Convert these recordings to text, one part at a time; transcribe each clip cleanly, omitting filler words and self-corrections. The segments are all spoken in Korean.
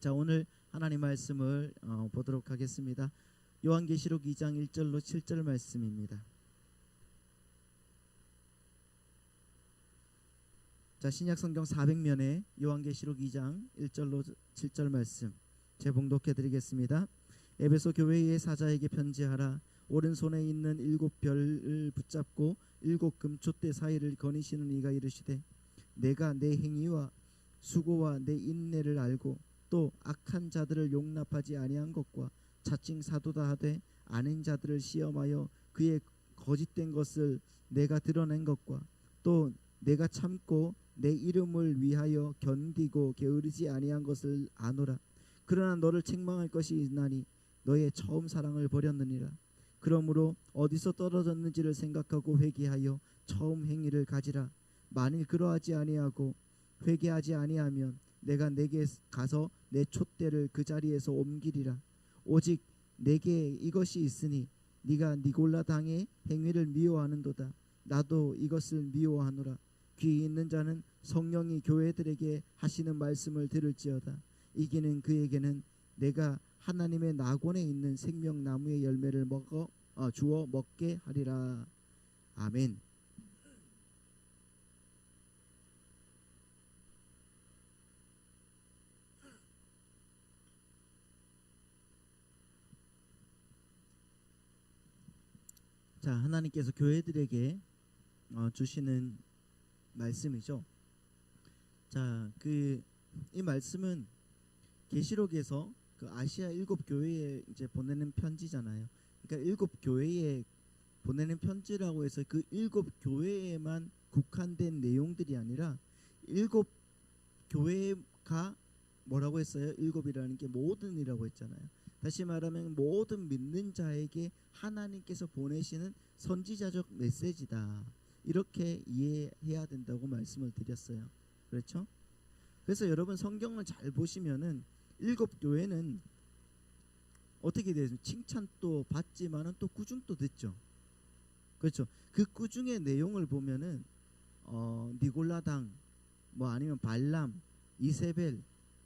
자, 오늘 하나님 말씀을 보도록 하겠습니다. 요한계시록 2장 1절로 7절 말씀입니다. 자, 신약성경 400면에 요한계시록 2장 1절로 7절 말씀 제봉독해 드리겠습니다. 에베소 교회의 사자에게 편지하라. 오른손에 있는 7별을 붙잡고 7 금촛대 사이를 거니시는 이가 이르시되, 내가 내 행위와 수고와 내 인내를 알고 또 악한 자들을 용납하지 아니한 것과 자칭 사도다 하되 아닌 자들을 시험하여 그의 거짓된 것을 내가 드러낸 것과 또 내가 참고 내 이름을 위하여 견디고 게으르지 아니한 것을 아노라. 그러나 너를 책망할 것이 있나니 너의 처음 사랑을 버렸느니라. 그러므로 어디서 떨어졌는지를 생각하고 회개하여 처음 행위를 가지라. 만일 그러하지 아니하고 회개하지 아니하면 내가 내게 가서 내 촛대를 그 자리에서 옮기리라. 오직 내게 이것이 있으니 네가 니골라 당의 행위를 미워하는도다. 나도 이것을 미워하노라. 귀 있는 자는 성령이 교회들에게 하시는 말씀을 들을지어다. 이기는 그에게는 내가 하나님의 낙원에 있는 생명나무의 열매를 주어 먹게 하리라. 아멘. 자, 하나님께서 교회들에게 주시는 말씀이죠. 자, 이 말씀은 계시록에서 그 아시아 7교회에 이제 보내는 편지잖아요. 그러니까 7교회에 보내는 편지라고 해서 그 7교회에만 국한된 내용들이 아니라 7교회가 뭐라고 했어요? 7이라는 게 모든이라고 했잖아요. 다시 말하면 모든 믿는 자에게 하나님께서 보내시는 선지자적 메시지다. 이렇게 이해해야 된다고 말씀을 드렸어요. 그렇죠? 그래서 여러분 성경을 잘 보시면은 7교회는 어떻게 돼요? 칭찬도 받지만은 또 꾸중도 듣죠. 그렇죠? 그 꾸중의 내용을 보면은 니골라당 뭐 아니면 발람, 이세벨,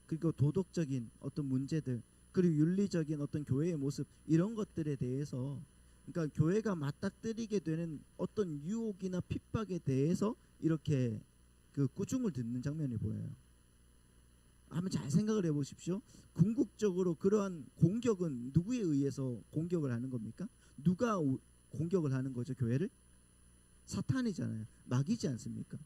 그리고 도덕적인 어떤 문제들, 그리고 윤리적인 어떤 교회의 모습, 이런 것들에 대해서, 그러니까 교회가 맞닥뜨리게 되는 어떤 유혹이나 핍박에 대해서 이렇게 그 꾸중을 듣는 장면이 보여요. 한번 잘 생각을 해보십시오. 궁극적으로 그러한 공격은 누구에 의해서 공격을 하는 겁니까? 누가 공격을 하는 거죠? 교회를? 사탄이잖아요. 마귀지 않습니까?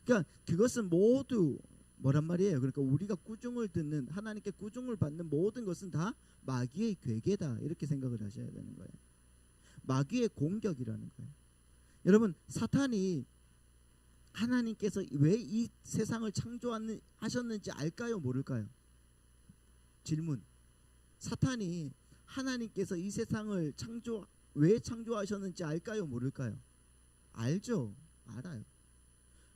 그러니까 그것은 모두 뭐란 말이에요? 그러니까 우리가 꾸중을 듣는, 하나님께 꾸중을 받는 모든 것은 다 마귀의 괴계다, 이렇게 생각을 하셔야 되는 거예요. 마귀의 공격이라는 거예요. 여러분, 사탄이 하나님께서 왜 이 세상을 창조하셨는지 알까요? 모를까요? 질문. 사탄이 하나님께서 이 세상을 왜 창조하셨는지 알까요? 모를까요? 알죠. 알아요.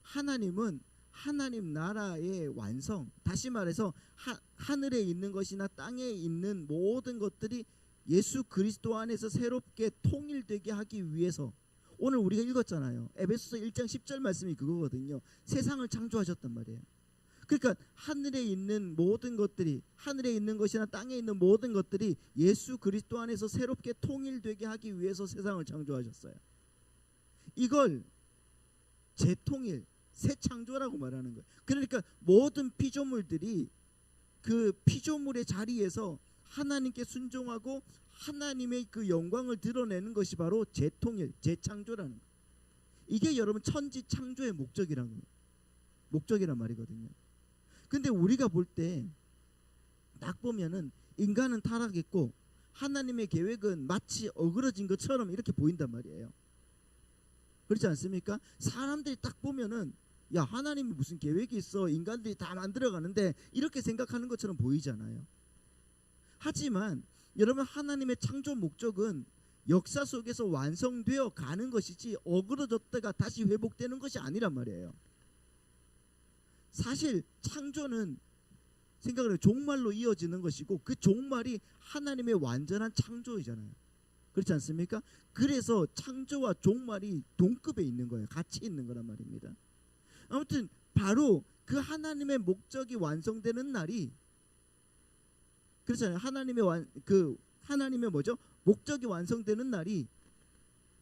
하나님은 하나님 나라의 완성, 다시 말해서 하늘에 있는 것이나 땅에 있는 모든 것들이 예수 그리스도 안에서 새롭게 통일되게 하기 위해서, 오늘 우리가 읽었잖아요. 에베소서 1장 10절 말씀이 그거거든요. 세상을 창조하셨단 말이에요. 그러니까 하늘에 있는 모든 것들이, 하늘에 있는 것이나 땅에 있는 모든 것들이 예수 그리스도 안에서 새롭게 통일되게 하기 위해서 세상을 창조하셨어요. 이걸 재통일, 새 창조라고 말하는 거예요. 그러니까 모든 피조물들이 그 피조물의 자리에서 하나님께 순종하고 하나님의 그 영광을 드러내는 것이 바로 재통일, 재창조라는 거예요. 이게 여러분 천지 창조의 목적이란 말이거든요. 근데 우리가 볼 때 딱 보면은 인간은 타락했고 하나님의 계획은 마치 어그러진 것처럼 이렇게 보인단 말이에요. 그렇지 않습니까? 사람들이 딱 보면은 야, 하나님이 무슨 계획이 있어, 인간들이 다 만들어가는데, 이렇게 생각하는 것처럼 보이잖아요. 하지만 여러분, 하나님의 창조 목적은 역사 속에서 완성되어 가는 것이지 어그러졌다가 다시 회복되는 것이 아니란 말이에요. 사실 창조는 생각을 해요. 종말로 이어지는 것이고 그 종말이 하나님의 완전한 창조이잖아요. 그렇지 않습니까? 그래서 창조와 종말이 동급에 있는 거예요. 같이 있는 거란 말입니다. 아무튼 바로 그 하나님의 목적이 완성되는 날이 그렇잖아요. 하나님의 뭐죠? 목적이 완성되는 날이,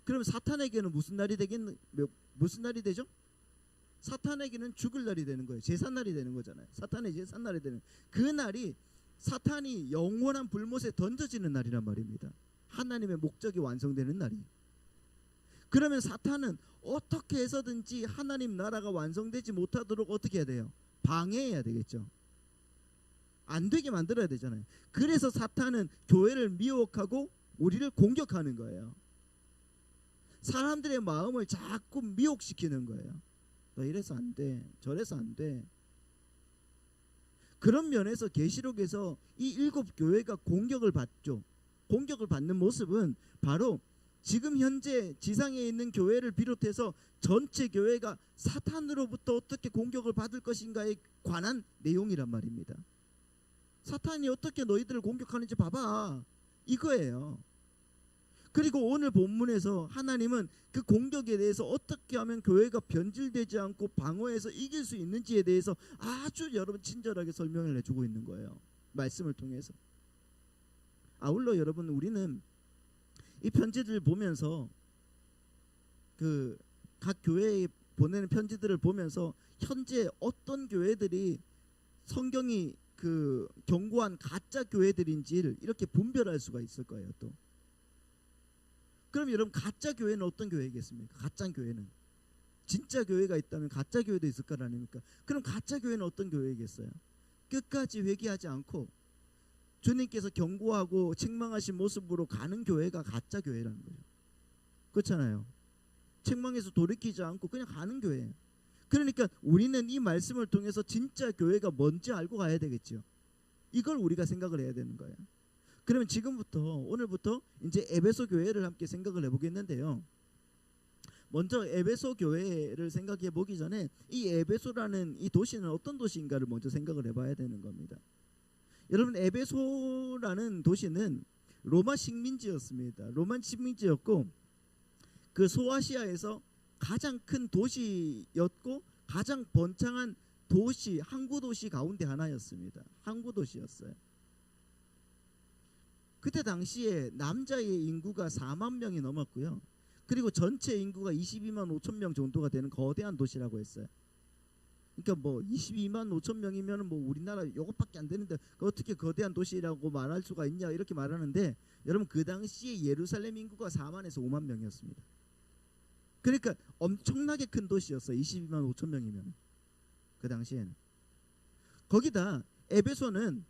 그럼 사탄에게는 무슨 날이 되죠? 사탄에게는 죽을 날이 되는 거예요. 제삿날이 되는 거잖아요. 사탄의 제삿날이 되는, 그 날이 사탄이 영원한 불못에 던져지는 날이란 말입니다. 하나님의 목적이 완성되는 날이. 그러면 사탄은 어떻게 해서든지 하나님 나라가 완성되지 못하도록 어떻게 해야 돼요? 방해해야 되겠죠. 안 되게 만들어야 되잖아요. 그래서 사탄은 교회를 미혹하고 우리를 공격하는 거예요. 사람들의 마음을 자꾸 미혹시키는 거예요. 너 이래서 안 돼, 저래서 안 돼. 그런 면에서 계시록에서 이 7교회가 공격을 받죠. 공격을 받는 모습은 바로 지금 현재 지상에 있는 교회를 비롯해서 전체 교회가 사탄으로부터 어떻게 공격을 받을 것인가에 관한 내용이란 말입니다. 사탄이 어떻게 너희들을 공격하는지 봐봐, 이거예요. 그리고 오늘 본문에서 하나님은 그 공격에 대해서 어떻게 하면 교회가 변질되지 않고 방어해서 이길 수 있는지에 대해서 아주 여러분 친절하게 설명을 해주고 있는 거예요. 말씀을 통해서. 아울러 여러분, 우리는 이 편지들을 보면서, 그 각 교회에 보내는 편지들을 보면서 현재 어떤 교회들이 성경이 그 경고한 가짜 교회들인지를 이렇게 분별할 수가 있을 거예요. 또 그럼 여러분, 가짜 교회는 어떤 교회겠습니까? 가짜 교회는, 진짜 교회가 있다면 가짜 교회도 있을 거 아닙니까? 그럼 가짜 교회는 어떤 교회겠어요? 끝까지 회개하지 않고 주님께서 경고하고 책망하신 모습으로 가는 교회가 가짜 교회라는 거죠. 그렇잖아요. 책망에서 돌이키지 않고 그냥 가는 교회. 그러니까 우리는 이 말씀을 통해서 진짜 교회가 뭔지 알고 가야 되겠죠. 이걸 우리가 생각을 해야 되는 거예요. 그러면 지금부터, 오늘부터 이제 에베소 교회를 함께 생각을 해보겠는데요. 먼저 에베소 교회를 생각해 보기 전에 이 에베소라는 이 도시는 어떤 도시인가를 먼저 생각을 해봐야 되는 겁니다. 여러분, 에베소라는 도시는 로마 식민지였습니다. 로마 식민지였고, 그 소아시아에서 가장 큰 도시였고 가장 번창한 도시, 항구 도시 가운데 하나였습니다. 항구 도시였어요. 그때 당시에 남자의 인구가 4만 명이 넘었고요. 그리고 전체 인구가 22만 5천 명 정도가 되는 거대한 도시라고 했어요. 그러니까 뭐 22만 5천 명이면 뭐 우리나라 요것밖에 안 되는데 어떻게 거대한 도시라고 말할 수가 있냐, 이렇게 말하는데, 여러분 그 당시에 예루살렘 인구가 4만에서 5만 명이었습니다. 그러니까 엄청나게 큰 도시였어요. 22만 5천 명이면 그 당시에는. 거기다 에베소는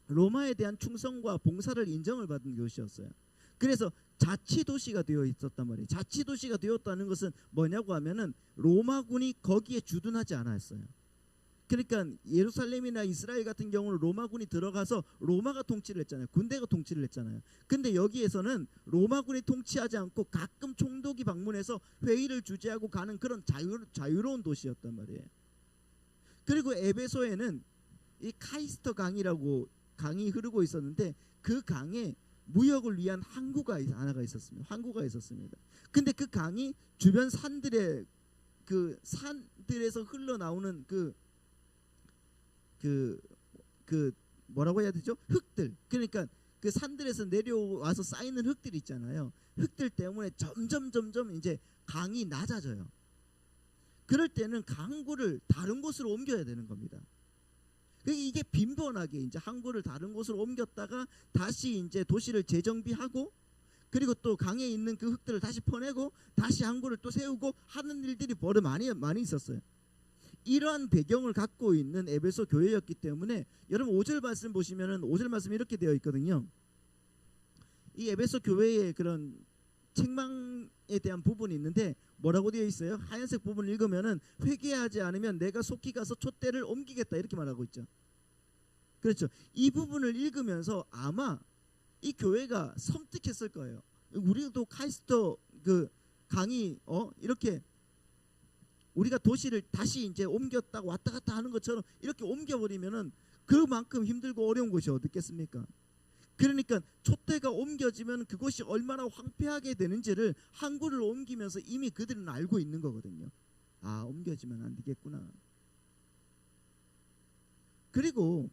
로마에 대한 충성과 봉사를 인정을 받은 도시였어요. 그래서 자치도시가 되어 있었단 말이에요. 자치도시가 되었다는 것은 뭐냐고 하면은 로마군이 거기에 주둔하지 않았어요. 그러니까 예루살렘이나 이스라엘 같은 경우는 로마군이 들어가서 로마가 통치를 했잖아요. 군대가 통치를 했잖아요. 근데 여기에서는 로마군이 통치하지 않고 가끔 총독이 방문해서 회의를 주재하고 가는 그런 자유로운 도시였단 말이에요. 그리고 에베소에는 이 카이스터 강이라고 강이 흐르고 있었는데, 그 강에 무역을 위한 항구가 하나가 있었습니다. 항구가 있었습니다. 근데 그 강이 주변 산들의 그 산들에서 흘러나오는 뭐라고 해야 되죠? 흙들. 그러니까 그 산들에서 내려와서 쌓이는 흙들 있잖아요. 흙들 때문에 점점 이제 강이 낮아져요. 그럴 때는 항구를 다른 곳으로 옮겨야 되는 겁니다. 이게 빈번하게 이제 항구를 다른 곳으로 옮겼다가 다시 이제 도시를 재정비하고, 그리고 또 강에 있는 그 흙들을 다시 퍼내고 다시 항구를 또 세우고 하는 일들이 많이 있었어요. 이러한 배경을 갖고 있는 에베소 교회였기 때문에, 여러분 5절 말씀 보시면은 5절 말씀이 이렇게 되어 있거든요. 이 에베소 교회의 그런 책망에 대한 부분이 있는데 뭐라고 되어 있어요? 하얀색 부분을 읽으면은 회개하지 않으면 내가 속히 가서 촛대를 옮기겠다, 이렇게 말하고 있죠. 그렇죠. 이 부분을 읽으면서 아마 이 교회가 섬뜩했을 거예요. 우리도 카이스터 그 강이 이렇게 우리가 도시를 다시 이제 옮겼다가 왔다 갔다 하는 것처럼 이렇게 옮겨버리면은 그만큼 힘들고 어려운 곳이 어디 있겠습니까? 그러니까 촛대가 옮겨지면 그것이 얼마나 황폐하게 되는지를 항구를 옮기면서 이미 그들은 알고 있는 거거든요. 아, 옮겨지면 안 되겠구나. 그리고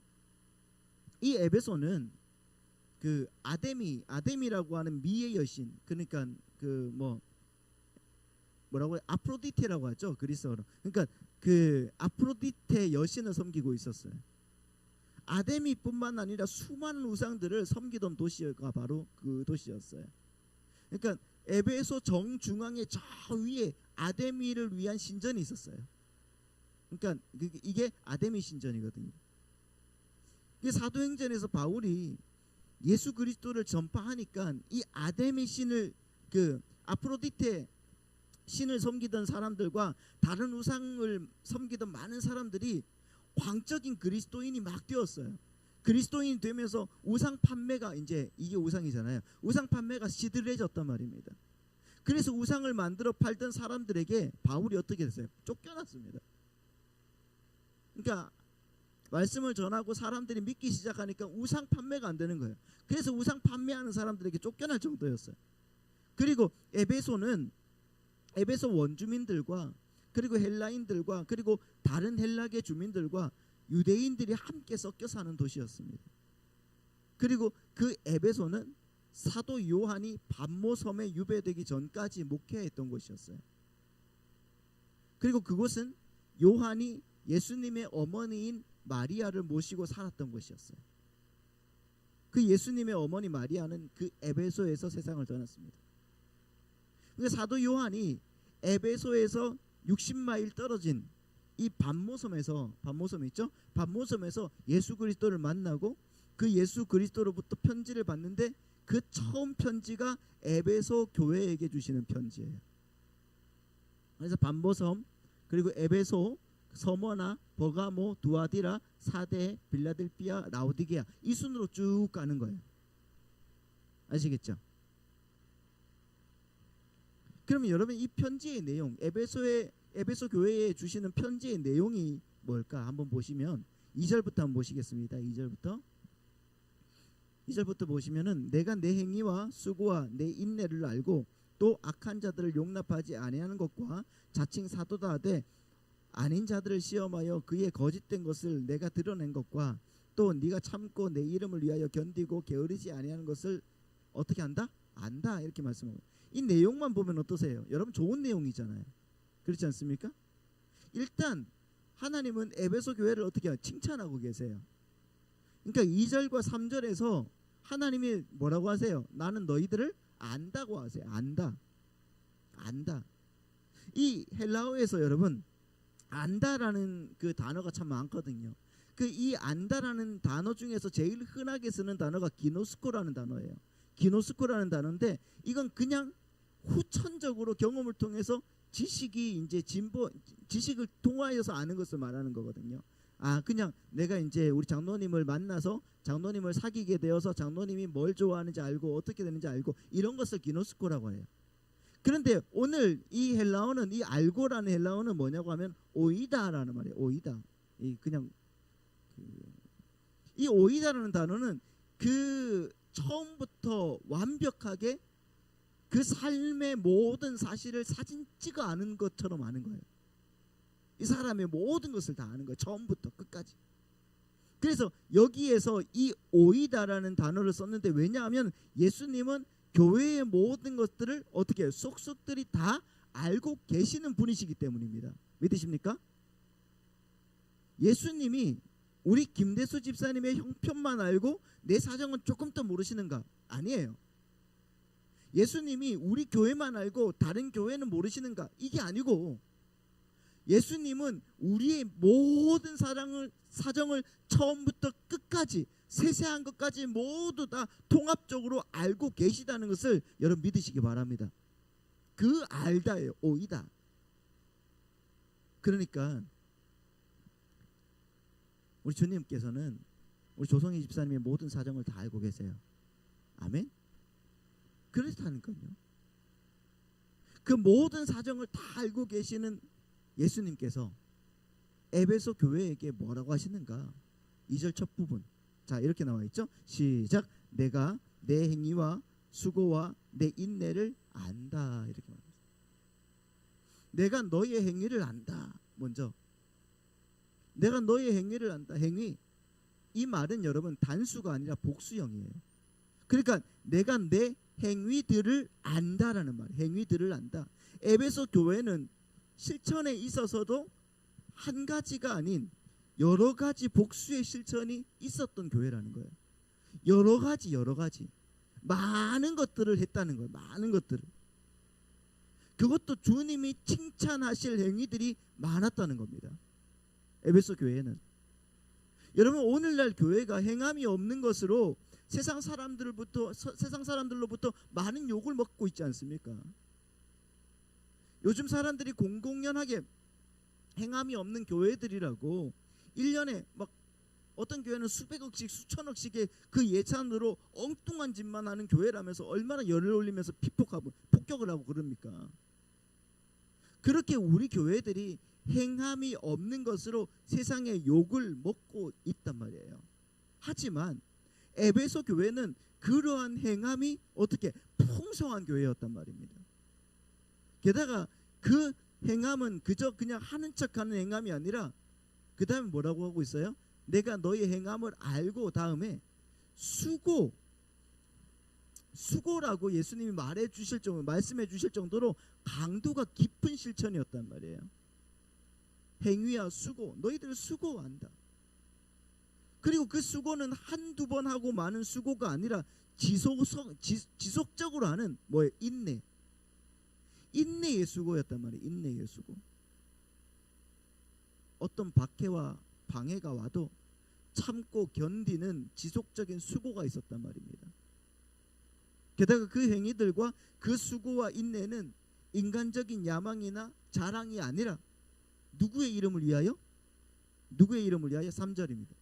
이 에베소는 그 아데미라고 하는 미의 여신, 그러니까 그 뭐라고 아프로디테라고 하죠, 그리스어로. 그러니까 그 아프로디테 여신을 섬기고 있었어요. 아데미뿐만 아니라 수많은 우상들을 섬기던 도시가 바로 그 도시였어요. 그러니까 에베소 정중앙의 저 위에 아데미를 위한 신전이 있었어요. 그러니까 이게 아데미 신전이거든요. 사도행전에서 바울이 예수 그리스도를 전파하니까 이 아데미 신을, 그 아프로디테 신을 섬기던 사람들과 다른 우상을 섬기던 많은 사람들이 광적인 그리스도인이 막 되었어요. 그리스도인이 되면서 우상 판매가, 이제 이게 우상이잖아요. 우상 판매가 시들해졌단 말입니다. 그래서 우상을 만들어 팔던 사람들에게 바울이 어떻게 됐어요? 쫓겨났습니다. 그러니까 말씀을 전하고 사람들이 믿기 시작하니까 우상 판매가 안 되는 거예요. 그래서 우상 판매하는 사람들에게 쫓겨날 정도였어요. 그리고 에베소는 에베소 원주민들과 그리고 헬라인들과 그리고 다른 헬라계 주민들과 유대인들이 함께 섞여 사는 도시였습니다. 그리고 그 에베소는 사도 요한이 반모섬에 유배되기 전까지 목회했던 곳이었어요. 그리고 그곳은 요한이 예수님의 어머니인 마리아를 모시고 살았던 곳이었어요. 그 예수님의 어머니 마리아는 그 에베소에서 세상을 떠났습니다. 그러니까 사도 요한이 에베소에서 60마일 떨어진 이 반모섬에서, 반모섬 있죠? 반모섬에서 예수 그리스도를 만나고 그 예수 그리스도로부터 편지를 받는데 그 처음 편지가 에베소 교회에게 주시는 편지예요. 그래서 반모섬, 그리고 에베소, 서머나, 버가모, 두아디라, 사데, 빌라델피아, 라오디게아, 이 순으로 쭉 가는 거예요. 아시겠죠? 그러면 여러분, 이 편지의 내용, 에베소 교회에 주시는 편지의 내용이 뭘까 한번 보시면 2절부터 한번 보시겠습니다. 2절부터 보시면은 내가 내 행위와 수고와 내 인내를 알고 또 악한 자들을 용납하지 아니하는 것과 자칭 사도다 하되 아닌 자들을 시험하여 그의 거짓된 것을 내가 드러낸 것과 또 네가 참고 내 이름을 위하여 견디고 게으르지 아니하는 것을 어떻게 한다? 안다. 이렇게 말씀하고, 이 내용만 보면 어떠세요? 여러분, 좋은 내용이잖아요. 그렇지 않습니까? 일단 하나님은 에베소 교회를 어떻게 해요? 칭찬하고 계세요. 그러니까 2절과 3절에서 하나님이 뭐라고 하세요? 나는 너희들을 안다고 하세요. 안다. 이 헬라어에서 여러분, 안다라는 그 단어가 참 많거든요. 그 이 안다라는 단어 중에서 제일 흔하게 쓰는 단어가 기노스코라는 단어예요. 기노스코라는 단어인데 이건 그냥 후천적으로 경험을 통해서 지식이 이제 지식을 통하여서 아는 것을 말하는 거거든요. 그냥 내가 이제 우리 장로님을 만나서 장로님을 사귀게 되어서 장로님이 뭘 좋아하는지 알고 어떻게 되는지 알고, 이런 것을 기노스코라고 해요. 그런데 오늘 이 헬라어는, 이 알고라는 헬라어는 뭐냐고 하면 오이다라는 말이에요. 오이다. 이 오이다라는 단어는 그 처음부터 완벽하게 그 삶의 모든 사실을 사진 찍어 아는 것처럼 아는 거예요. 이 사람의 모든 것을 다 아는 거예요. 처음부터 끝까지. 그래서 여기에서 이 오이다라는 단어를 썼는데, 왜냐하면 예수님은 교회의 모든 것들을 어떻게 해요? 쏙쏙들이 다 알고 계시는 분이시기 때문입니다. 믿으십니까? 예수님이 우리 김대수 집사님의 형편만 알고 내 사정은 조금 더 모르시는가? 아니에요. 예수님이 우리 교회만 알고 다른 교회는 모르시는가? 이게 아니고, 예수님은 우리의 모든 사정을 처음부터 끝까지 세세한 것까지 모두 다 통합적으로 알고 계시다는 것을 여러분 믿으시기 바랍니다. 그 알다예요. 오이다. 그러니까 우리 주님께서는 우리 조성희 집사님의 모든 사정을 다 알고 계세요. 아멘. 그렇다니까요. 그 모든 사정을 다 알고 계시는 예수님께서 에베소 교회에게 뭐라고 하시는가? 2절 첫 부분, 자 이렇게 나와 있죠. 시작. 내가 내 행위와 수고와 내 인내를 안다. 이렇게 말합니다. 내가 너의 행위를 안다. 먼저 내가 너의 행위를 안다. 행위, 이 말은 여러분 단수가 아니라 복수형이에요. 그러니까 내가 내 행위들을 안다라는 말. 행위들을 안다. 에베소 교회는 실천에 있어서도 한 가지가 아닌 여러 가지 복수의 실천이 있었던 교회라는 거예요. 여러 가지 많은 것들을 했다는 거예요. 많은 것들을. 그것도 주님이 칭찬하실 행위들이 많았다는 겁니다. 에베소 교회는. 여러분 오늘날 교회가 행함이 없는 것으로 세상 사람들로부터 많은 욕을 먹고 있지 않습니까? 요즘 사람들이 공공연하게 행함이 없는 교회들이라고 1년에 막 어떤 교회는 수백억씩 수천억씩의 그 예산으로 엉뚱한 짓만 하는 교회라면서 얼마나 열을 올리면서 피폭하고 폭격을 하고 그럽니까? 그렇게 우리 교회들이 행함이 없는 것으로 세상의 욕을 먹고 있단 말이에요. 하지만 에베소 교회는 그러한 행함이 어떻게 풍성한 교회였단 말입니다. 게다가 그 행함은 그저 그냥 하는 척하는 행함이 아니라 그 다음에 뭐라고 하고 있어요? 내가 너의 행함을 알고 다음에 수고라고 예수님이 말씀해 주실 정도로 강도가 깊은 실천이었단 말이에요. 행위와 수고, 너희들 수고한다. 그리고 그 수고는 한두 번 하고 마는 수고가 아니라 지속적으로 하는 뭐예요? 인내의 수고였단 말이에요. 인내의 수고. 어떤 박해와 방해가 와도 참고 견디는 지속적인 수고가 있었단 말입니다. 게다가 그 행위들과 그 수고와 인내는 인간적인 야망이나 자랑이 아니라 누구의 이름을 위하여? 누구의 이름을 위하여? 3절입니다.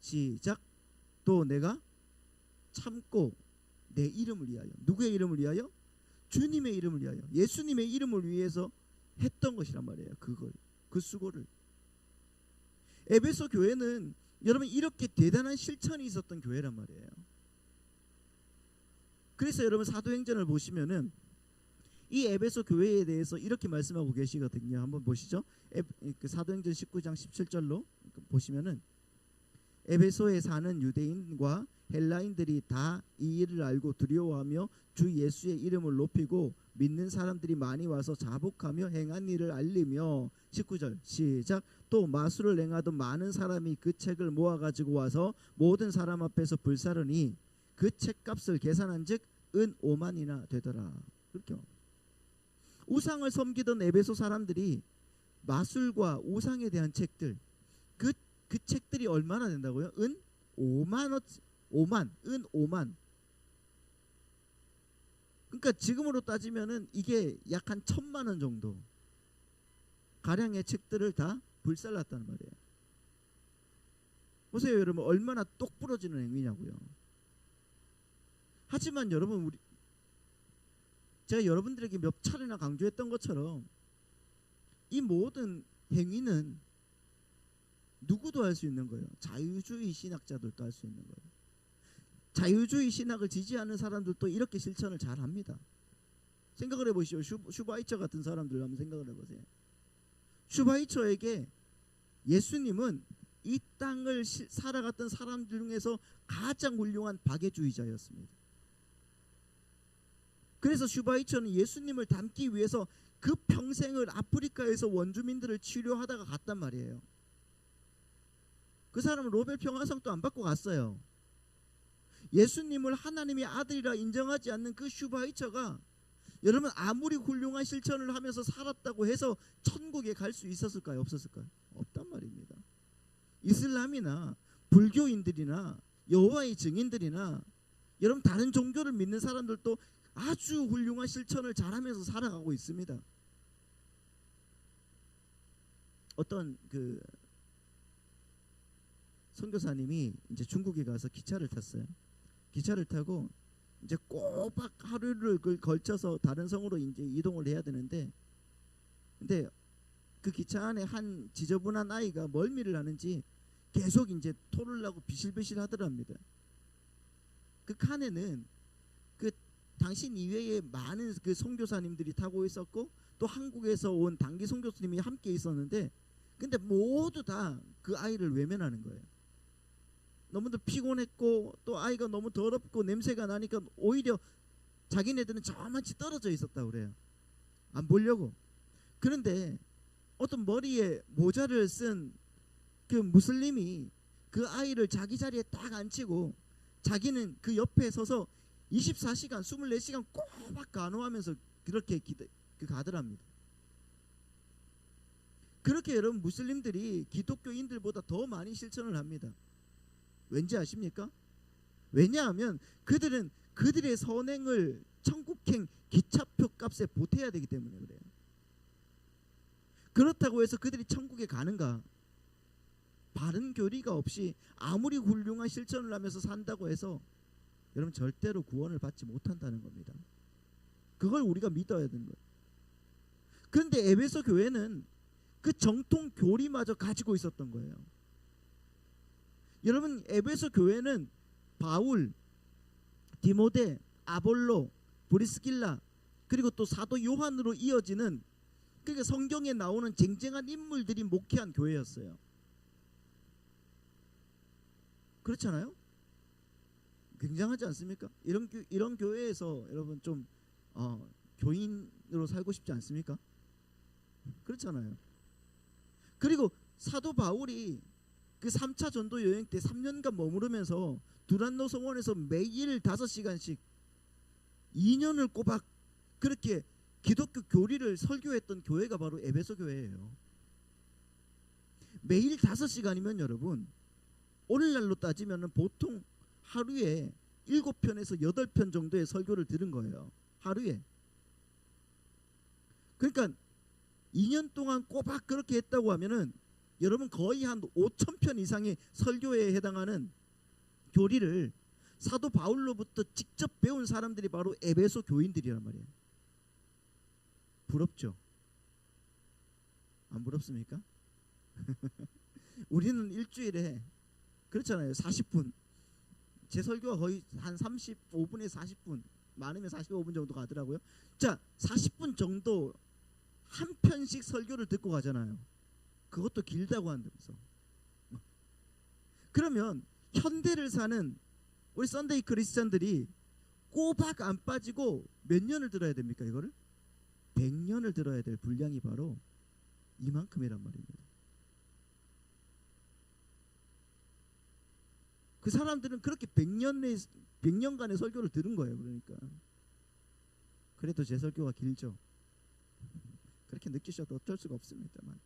시작. 또 내가 참고 내 이름을 위하여. 누구의 이름을 위하여? 주님의 이름을 위하여. 예수님의 이름을 위해서 했던 것이란 말이에요. 그 수고를. 에베소 교회는 여러분 이렇게 대단한 실천이 있었던 교회란 말이에요. 그래서 여러분 사도행전을 보시면은 이 에베소 교회에 대해서 이렇게 말씀하고 계시거든요. 한번 보시죠. 사도행전 19장 17절로 보시면은 에베소에 사는 유대인과 헬라인들이 다 이 일을 알고 두려워하며 주 예수의 이름을 높이고 믿는 사람들이 많이 와서 자복하며 행한 일을 알리며 19절 시작. 또 마술을 행하던 많은 사람이 그 책을 모아가지고 와서 모든 사람 앞에서 불사르니 그 책값을 계산한즉 은 5만이나 되더라. 그렇게 우상을 섬기던 에베소 사람들이 마술과 우상에 대한 책들 그 책들이 얼마나 된다고요? 은 5만. 은 5만. 그러니까 지금으로 따지면은 이게 약 한 1,000만 원 정도 가량의 책들을 다 불살랐다는 말이에요. 보세요 여러분 얼마나 똑 부러지는 행위냐고요. 하지만 여러분 제가 여러분들에게 몇 차례나 강조했던 것처럼 이 모든 행위는 누구도 할 수 있는 거예요. 자유주의 신학자들도 할 수 있는 거예요. 자유주의 신학을 지지하는 사람들도 이렇게 실천을 잘 합니다. 생각을 해보시오. 슈바이처 같은 사람들 한번 생각을 해보세요. 슈바이처에게 예수님은 이 땅을 살아갔던 사람들 중에서 가장 훌륭한 박애주의자였습니다. 그래서 슈바이처는 예수님을 닮기 위해서 그 평생을 아프리카에서 원주민들을 치료하다가 갔단 말이에요. 그 사람은 노벨 평화상도 안 받고 갔어요. 예수님을 하나님의 아들이라 인정하지 않는 그 슈바이처가 여러분 아무리 훌륭한 실천을 하면서 살았다고 해서 천국에 갈 수 있었을까요? 없었을까요? 없단 말입니다. 이슬람이나 불교인들이나 여호와의 증인들이나 여러분 다른 종교를 믿는 사람들도 아주 훌륭한 실천을 잘하면서 살아가고 있습니다. 어떤 그 선교사님이 이제 중국에 가서 기차를 탔어요. 기차를 타고 이제 꼬박 하루를 걸쳐서 다른 성으로 이제 이동을 해야 되는데, 근데 그 기차 안에 한 지저분한 아이가 멀미를 하는지 계속 이제 토를 나고 비실비실 하더랍니다. 그 칸에는 그 당신 이외에 많은 그 선교사님들이 타고 있었고 또 한국에서 온 단기 선교사님이 함께 있었는데, 근데 모두 다 그 아이를 외면하는 거예요. 너무도 피곤했고 또 아이가 너무 더럽고 냄새가 나니까 오히려 자기네들은 저만치 떨어져 있었다고 그래요. 안 보려고. 그런데 어떤 머리에 모자를 쓴 그 무슬림이 그 아이를 자기 자리에 딱 앉히고 자기는 그 옆에 서서 24시간 24시간 꼬박 간호하면서 그렇게 가더랍니다. 그렇게 여러분 무슬림들이 기독교인들보다 더 많이 실천을 합니다. 왠지 아십니까? 왜냐하면 그들은 그들의 선행을 천국행 기차표 값에 보태야 되기 때문에 그래요. 그렇다고 해서 그들이 천국에 가는가? 바른 교리가 없이 아무리 훌륭한 실천을 하면서 산다고 해서 여러분 절대로 구원을 받지 못한다는 겁니다. 그걸 우리가 믿어야 되는 거예요. 그런데 에베소 교회는 그 정통 교리마저 가지고 있었던 거예요. 여러분 에베소 교회는 바울, 디모데, 아볼로, 브리스길라 그리고 또 사도 요한으로 이어지는 그러니까 성경에 나오는 쟁쟁한 인물들이 목회한 교회였어요. 그렇잖아요? 굉장하지 않습니까? 이런 교회에서 여러분 좀 교인으로 살고 싶지 않습니까? 그렇잖아요. 그리고 사도 바울이 그 3차 전도 여행 때 3년간 머무르면서 두란노 성원에서 매일 5시간씩 2년을 꼬박 그렇게 기독교 교리를 설교했던 교회가 바로 에베소 교회예요. 매일 5시간이면 여러분 오늘날로 따지면 보통 하루에 7편에서 8편 정도의 설교를 들은 거예요. 하루에. 그러니까 2년 동안 꼬박 그렇게 했다고 하면은 여러분 거의 한 5,000편 이상의 설교에 해당하는 교리를 사도 바울로부터 직접 배운 사람들이 바로 에베소 교인들이란 말이에요. 부럽죠? 안 부럽습니까? 우리는 일주일에 그렇잖아요. 40분. 제 설교가 거의 한 35분에서 40분 많으면 45분 정도 가더라고요. 자 40분 정도 한 편씩 설교를 듣고 가잖아요. 그것도 길다고 한다면서. 그러면 현대를 사는 우리 썬데이 크리스찬들이 꼬박 안 빠지고 몇 년을 들어야 됩니까? 이거를 100년을 들어야 될 분량이 바로 이만큼이란 말입니다. 그 사람들은 그렇게 100년간의 설교를 들은 거예요. 그러니까 그래도 제 설교가 길죠. 그렇게 느끼셔도 어쩔 수가 없습니다만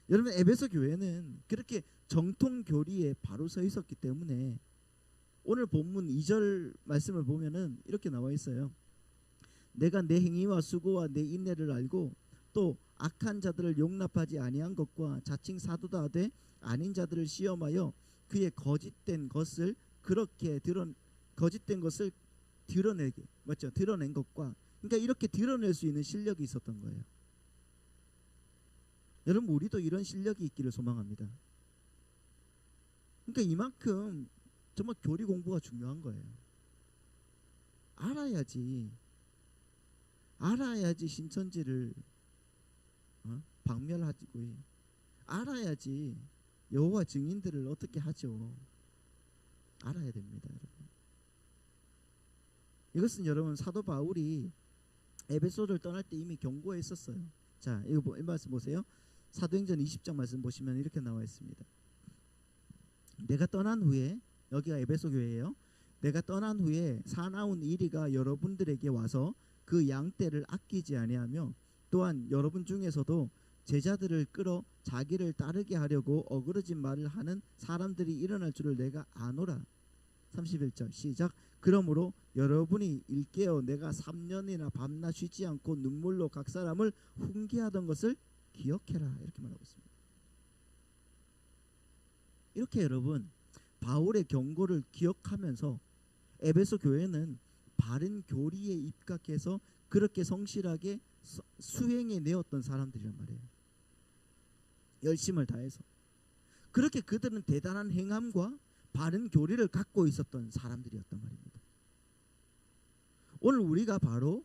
여러분 에베소 교회는 그렇게 정통 교리에 바로 서 있었기 때문에 오늘 본문 2절 말씀을 보면은 이렇게 나와 있어요. 내가 내 행위와 수고와 내 인내를 알고 또 악한 자들을 용납하지 아니한 것과 자칭 사도다 하되 아닌 자들을 시험하여 그의 거짓된 것을 드러내게 맞죠? 드러낸 것과 그러니까 이렇게 드러낼 수 있는 실력이 있었던 거예요. 여러분 우리도 이런 실력이 있기를 소망합니다. 그러니까 이만큼 정말 교리 공부가 중요한 거예요. 알아야지 신천지를 박멸하고 알아야지 여호와 증인들을 어떻게 하죠. 알아야 됩니다. 여러분. 이것은 여러분 사도 바울이 에베소를 떠날 때 이미 경고했었어요. 자, 이 말씀 보세요. 사도행전 20장 말씀 보시면 이렇게 나와 있습니다. 내가 떠난 후에 여기가 에베소 교회예요. 내가 떠난 후에 사나운 이리가 여러분들에게 와서 그 양떼를 아끼지 아니하며 또한 여러분 중에서도 제자들을 끌어 자기를 따르게 하려고 어그러진 말을 하는 사람들이 일어날 줄을 내가 아노라. 31절 시작. 그러므로 여러분이 일깨어 내가 3년이나 밤낮 쉬지 않고 눈물로 각 사람을 훈계하던 것을 기억해라. 이렇게 말하고 있습니다. 이렇게 여러분 바울의 경고를 기억하면서 에베소 교회는 바른 교리에 입각해서 그렇게 성실하게 수행해 내었던 사람들이란 말이에요. 열심을 다해서 그렇게 그들은 대단한 행함과 바른 교리를 갖고 있었던 사람들이었단 말입니다. 오늘 우리가 바로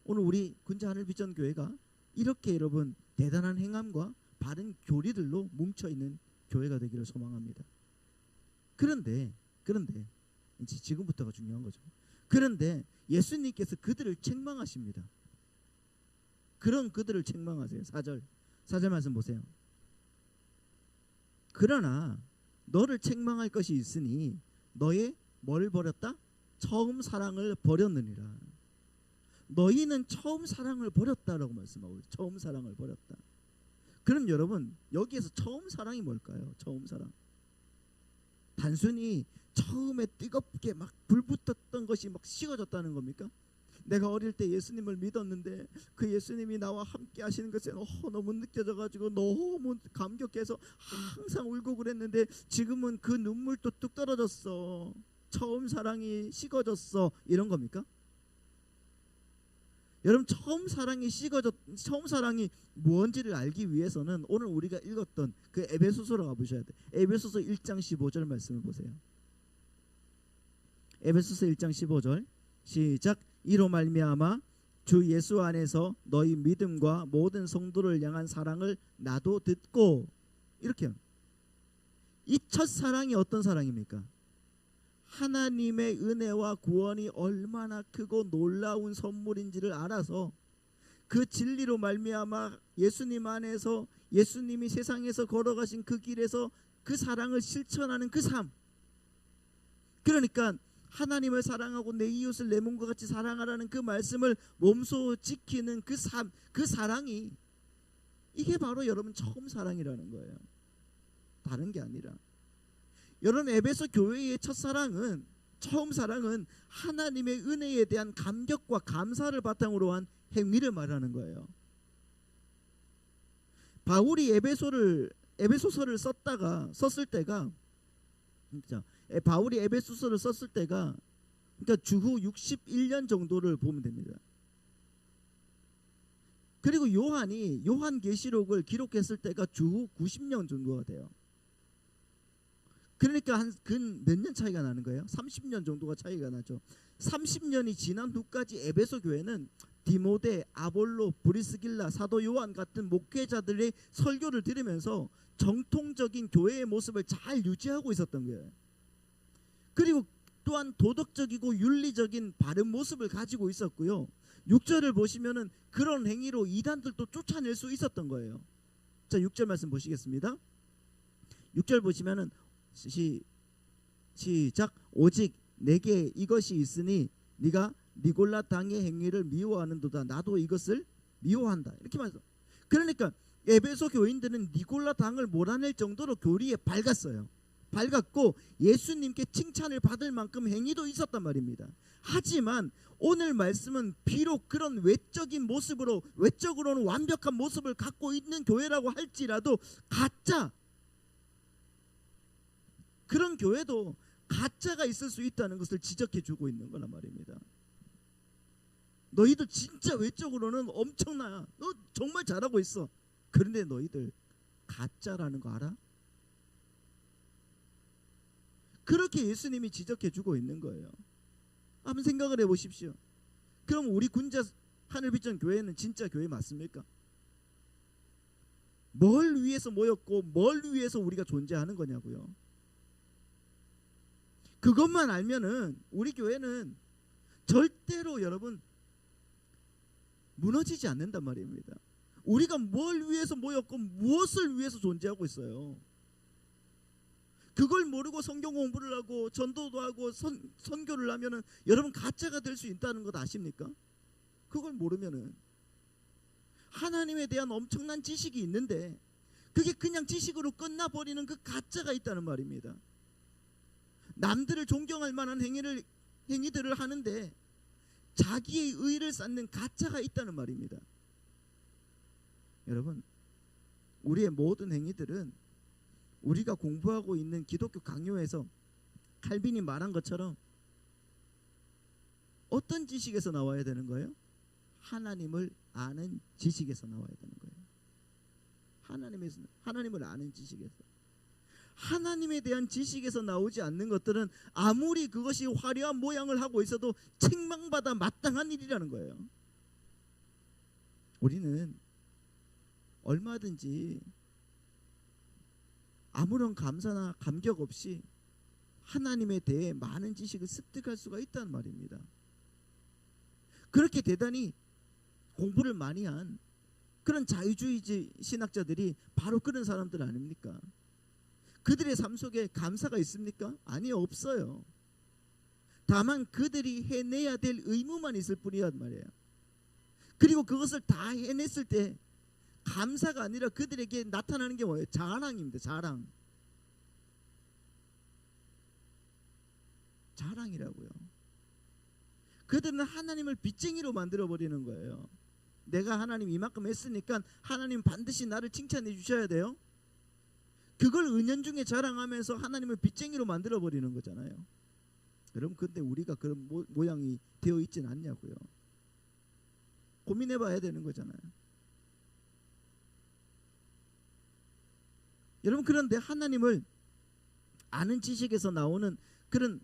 오늘 우리 군자하늘비전교회가 이렇게 여러분 대단한 행함과 바른 교리들로 뭉쳐있는 교회가 되기를 소망합니다. 그런데 이제 지금부터가 중요한 거죠. 그런데 예수님께서 그들을 책망하십니다. 그런 그들을 책망하세요. 4절 말씀 보세요. 그러나 너를 책망할 것이 있으니 너의 뭘 버렸다? 처음 사랑을 버렸느니라. 너희는 처음 사랑을 버렸다라고 말씀하고 있어요. 처음 사랑을 버렸다. 그럼 여러분 여기에서 처음 사랑이 뭘까요? 처음 사랑. 단순히 처음에 뜨겁게 막 불붙었던 것이 막 식어졌다는 겁니까? 내가 어릴 때 예수님을 믿었는데 그 예수님이 나와 함께 하시는 것에 너무 느껴져 가지고 너무 감격해서 항상 울고 그랬는데 지금은 그 눈물도 뚝 떨어졌어. 처음 사랑이 식어졌어. 이런 겁니까? 여러분 처음 사랑이 무언지를 알기 위해서는 오늘 우리가 읽었던 그 에베소서로 가보셔야 돼. 에베소서 1장 15절 말씀을 보세요. 에베소서 1장 15절 시작. 이로 말미암아 주 예수 안에서 너희 믿음과 모든 성도를 향한 사랑을 나도 듣고 이렇게요. 이 첫사랑이 어떤 사랑입니까? 하나님의 은혜와 구원이 얼마나 크고 놀라운 선물인지를 알아서 그 진리로 말미암아 예수님 안에서 예수님이 세상에서 걸어가신 그 길에서 그 사랑을 실천하는 그 삶. 그러니까 하나님을 사랑하고 내 이웃을 내 몸과 같이 사랑하라는 그 말씀을 몸소 지키는 그 삶, 그 사랑이 이게 바로 여러분 처음 사랑이라는 거예요. 다른 게 아니라 여러분 에베소 교회의 첫사랑은 처음 사랑은 하나님의 은혜에 대한 감격과 감사를 바탕으로 한 행위를 말하는 거예요. 바울이 에베소서를 썼을 때가 바울이 에베소서를 썼을 때가 그러니까 주후 61년 정도를 보면 됩니다. 그리고 요한계시록을 기록했을 때가 주후 90년 정도가 돼요. 그러니까 한 몇 년 차이가 나는 거예요. 30년 정도가 차이가 나죠. 30년이 지난 후까지 에베소 교회는 디모데, 아볼로, 브리스길라, 사도 요한 같은 목회자들의 설교를 들으면서 정통적인 교회의 모습을 잘 유지하고 있었던 거예요. 그리고 또한 도덕적이고 윤리적인 바른 모습을 가지고 있었고요. 6절을 보시면은 그런 행위로 이단들도 쫓아낼 수 있었던 거예요. 자, 6절 말씀 보시겠습니다. 6절 보시면은 시작. 오직 내게 이것이 있으니 네가 니골라 당의 행위를 미워하는도다. 나도 이것을 미워한다. 이렇게 말해서 그러니까 에베소 교인들은 니골라 당을 몰아낼 정도로 교리에 밝았고 예수님께 칭찬을 받을 만큼 행위도 있었단 말입니다. 하지만 오늘 말씀은 비록 그런 외적으로는 완벽한 모습을 갖고 있는 교회라고 할지라도 그런 교회도 가짜가 있을 수 있다는 것을 지적해 주고 있는 거란 말입니다. 너희들 진짜 외적으로는 엄청나. 너 정말 잘하고 있어. 그런데 너희들 가짜라는 거 알아? 그렇게 예수님이 지적해 주고 있는 거예요. 한번 생각을 해보십시오. 그럼 우리 군자 하늘빛전 교회는 진짜 교회 맞습니까? 뭘 위해서 모였고 뭘 위해서 우리가 존재하는 거냐고요. 그것만 알면은 우리 교회는 절대로 여러분 무너지지 않는단 말입니다. 우리가 뭘 위해서 모였고 무엇을 위해서 존재하고 있어요. 그걸 모르고 성경 공부를 하고 전도도 하고 선교를 하면은 여러분 가짜가 될 수 있다는 것 아십니까? 그걸 모르면은 하나님에 대한 엄청난 지식이 있는데 그게 그냥 지식으로 끝나버리는 그 가짜가 있다는 말입니다. 남들을 존경할 만한 행위들을 하는데 자기의 의를 쌓는 가짜가 있다는 말입니다. 여러분 우리의 모든 행위들은 우리가 공부하고 있는 기독교 강요에서 칼빈이 말한 것처럼 어떤 지식에서 나와야 되는 거예요? 하나님을 아는 지식에서 나와야 되는 거예요. 하나님을 아는 지식에서. 하나님에 대한 지식에서 나오지 않는 것들은 아무리 그것이 화려한 모양을 하고 있어도 책망받아 마땅한 일이라는 거예요. 우리는 얼마든지 아무런 감사나 감격 없이 하나님에 대해 많은 지식을 습득할 수가 있단 말입니다. 그렇게 대단히 공부를 많이 한 그런 자유주의 신학자들이 바로 그런 사람들 아닙니까? 그들의 삶 속에 감사가 있습니까? 아니요, 없어요. 다만 그들이 해내야 될 의무만 있을 뿐이란 말이에요. 그리고 그것을 다 해냈을 때 감사가 아니라 그들에게 나타나는 게 뭐예요? 자랑입니다. 자랑이라고요. 그들은 하나님을 빚쟁이로 만들어버리는 거예요. 내가 하나님 이만큼 했으니까 하나님 반드시 나를 칭찬해 주셔야 돼요. 그걸 은연중에 자랑하면서 하나님을 빚쟁이로 만들어버리는 거잖아요. 여러분, 근데 우리가 그런 모양이 되어 있진 않냐고요. 고민해 봐야 되는 거잖아요. 여러분, 그런데 하나님을 아는 지식에서 나오는 그런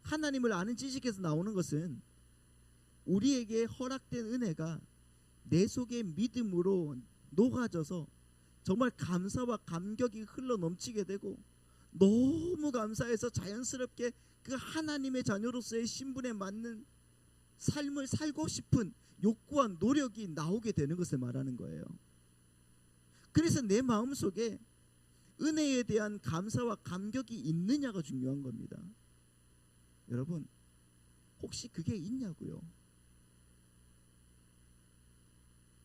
하나님을 아는 지식에서 나오는 것은 우리에게 허락된 은혜가 내 속에 믿음으로 녹아져서 정말 감사와 감격이 흘러 넘치게 되고 너무 감사해서 자연스럽게 그 하나님의 자녀로서의 신분에 맞는 삶을 살고 싶은 욕구와 노력이 나오게 되는 것을 말하는 거예요. 그래서 내 마음속에 은혜에 대한 감사와 감격이 있느냐가 중요한 겁니다. 여러분, 혹시 그게 있냐고요?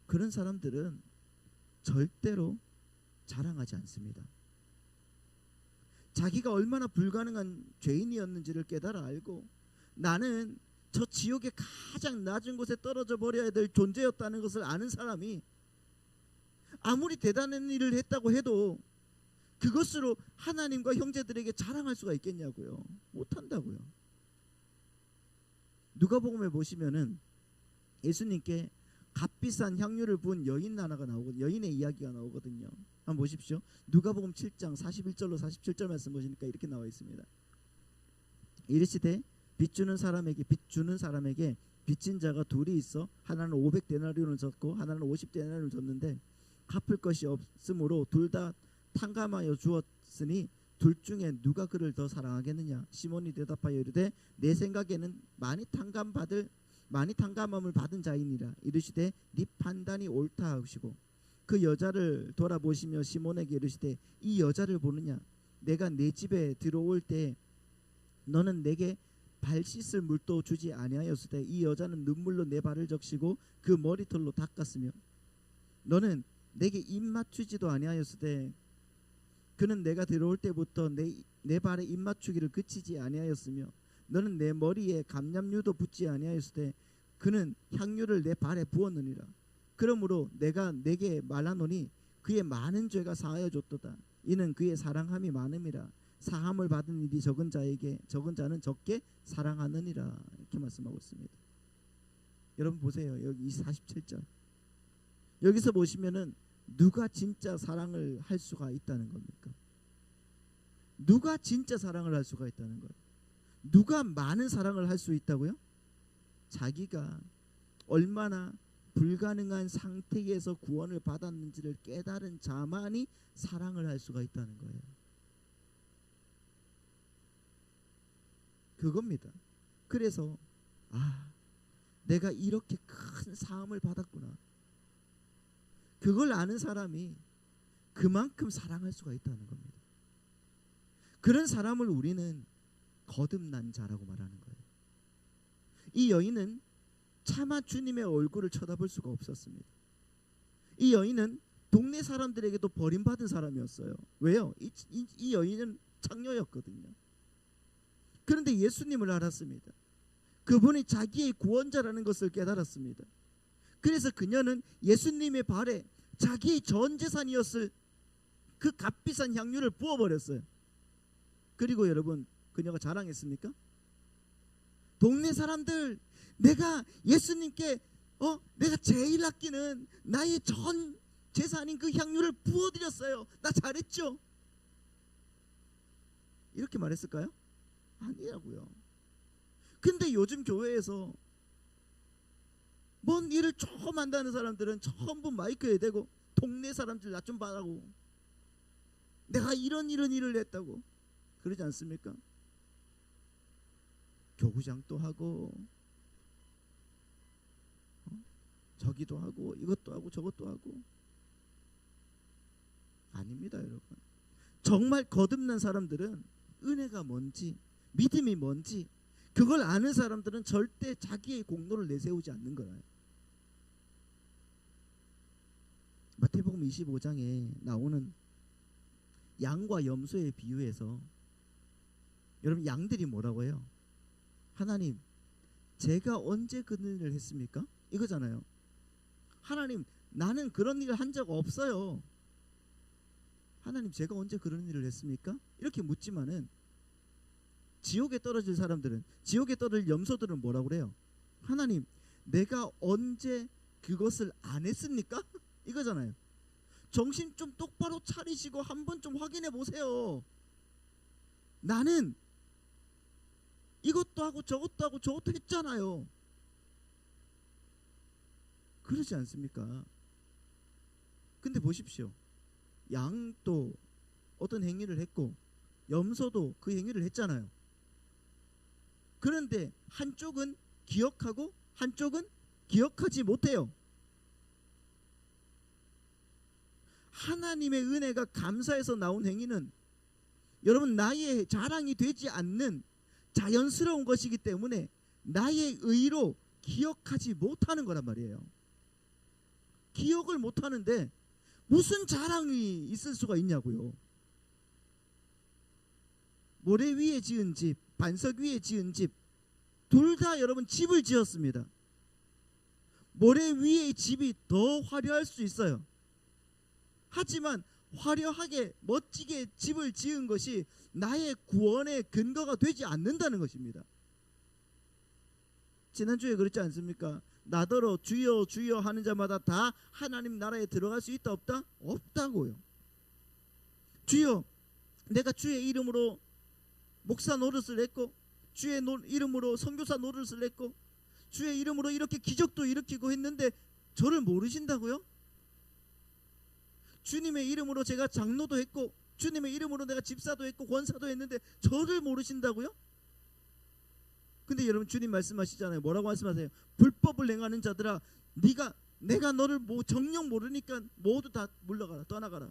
그런 사람들은 절대로 자랑하지 않습니다. 자기가 얼마나 불가능한 죄인이었는지를 깨달아 알고 나는 저 지옥의 가장 낮은 곳에 떨어져 버려야 될 존재였다는 것을 아는 사람이 아무리 대단한 일을 했다고 해도 그것으로 하나님과 형제들에게 자랑할 수가 있겠냐고요. 못한다고요. 누가복음에 보시면은 예수님께 값비싼 향유를 부은 여인 하나가 나오거든요. 여인의 이야기가 나오거든요. 한번 보십시오. 누가복음 7장 41절로 47절 말씀 보시니까 이렇게 나와 있습니다. 이르시되 빚 주는 사람에게 빚진 자가 둘이 있어 하나는 500데나리온을 줬고 하나는 50데나리온을 줬는데 갚을 것이 없으므로 둘 다 탕감하여 주었으니 둘 중에 누가 그를 더 사랑하겠느냐? 시몬이 대답하여 이르되 내 생각에는 많이 탕감함을 받은 자이니라. 이르시되 네 판단이 옳다 하시고 그 여자를 돌아보시며 시몬에게 이르시되 이 여자를 보느냐? 내가 내 집에 들어올 때 너는 내게 발 씻을 물도 주지 아니하였으되 이 여자는 눈물로 내 발을 적시고 그 머리털로 닦았으며 너는 내게 입 맞추지도 아니하였으되 그는 내가 들어올 때부터 내 발에 입 맞추기를 그치지 아니하였으며 너는 내 머리에 감람유도 붓지 아니하였으되 그는 향유를 내 발에 부었느니라. 그러므로 내가 내게 말하노니 그의 많은 죄가 사하여 줬도다. 이는 그의 사랑함이 많음이라. 사함을 받은 일이 적은 자는 적게 사랑하느니라. 이렇게 말씀하고 있습니다. 여러분 보세요. 여기 47절 여기서 보시면은 누가 진짜 사랑을 할 수가 있다는 겁니까? 누가 진짜 사랑을 할 수가 있다는 거예요? 누가 많은 사랑을 할 수 있다고요? 자기가 얼마나 불가능한 상태에서 구원을 받았는지를 깨달은 자만이 사랑을 할 수가 있다는 거예요. 그겁니다. 그래서 내가 이렇게 큰 사함을 받았구나. 그걸 아는 사람이 그만큼 사랑할 수가 있다는 겁니다. 그런 사람을 우리는 거듭난 자라고 말하는 거예요. 이 여인은 차마 주님의 얼굴을 쳐다볼 수가 없었습니다. 이 여인은 동네 사람들에게도 버림받은 사람이었어요. 왜요? 이 여인은 창녀였거든요. 그런데 예수님을 알았습니다. 그분이 자기의 구원자라는 것을 깨달았습니다. 그래서 그녀는 예수님의 발에 자기의 전 재산이었을 그 값비싼 향유를 부어버렸어요. 그리고 여러분, 그녀가 자랑했습니까? 동네 사람들, 내가 예수님께 내가 제일 아끼는 나의 전 재산인 그 향유를 부어드렸어요. 나 잘했죠? 이렇게 말했을까요? 아니라고요. 근데 요즘 교회에서 뭔 일을 처음 한다는 사람들은 전부 마이크에 대고 동네 사람들 나 좀 봐라고, 내가 이런 일을 했다고 그러지 않습니까? 교구장도 하고 저기도 하고 이것도 하고 저것도 하고. 아닙니다, 여러분. 정말 거듭난 사람들은 은혜가 뭔지, 믿음이 뭔지 그걸 아는 사람들은 절대 자기의 공로를 내세우지 않는 거예요. 마태복음 25장에 나오는 양과 염소의 비유에서 여러분, 양들이 뭐라고 해요? 하나님, 제가 언제 그런 일을 했습니까? 이거잖아요. 하나님, 나는 그런 일을 한 적 없어요. 하나님, 제가 언제 그런 일을 했습니까? 이렇게 묻지만은 지옥에 떨어질 사람들은, 지옥에 떨어질 염소들은 뭐라고 그래요? 하나님, 내가 언제 그것을 안 했습니까? 이거잖아요. 정신 좀 똑바로 차리시고 한번 좀 확인해 보세요. 나는 이것도 하고 저것도 하고 저것도 했잖아요. 그러지 않습니까? 근데 보십시오. 양도 어떤 행위를 했고 염소도 그 행위를 했잖아요. 그런데 한쪽은 기억하고 한쪽은 기억하지 못해요. 하나님의 은혜가 감사해서 나온 행위는 여러분, 나의 자랑이 되지 않는 자연스러운 것이기 때문에 나의 의로 기억하지 못하는 거란 말이에요. 기억을 못하는데 무슨 자랑이 있을 수가 있냐고요. 모래 위에 지은 집, 반석 위에 지은 집, 둘 다 여러분 집을 지었습니다. 모래 위의 집이 더 화려할 수 있어요. 하지만 화려하게 멋지게 집을 지은 것이 나의 구원의 근거가 되지 않는다는 것입니다. 지난주에 그랬지 않습니까? 나더러 주여 주여 하는 자마다 다 하나님 나라에 들어갈 수 있다 없다? 없다고요. 주여, 내가 주의 이름으로 목사 노릇을 했고 주의 이름으로 선교사 노릇을 했고 주의 이름으로 이렇게 기적도 일으키고 했는데 저를 모르신다고요? 주님의 이름으로 제가 장로도 했고 주님의 이름으로 내가 집사도 했고 권사도 했는데 저를 모르신다고요? 근데 여러분, 주님 말씀하시잖아요. 뭐라고 말씀하세요? 불법을 행하는 자들아, 내가 너를 정녕 모르니까 모두 다 물러가라, 떠나가라.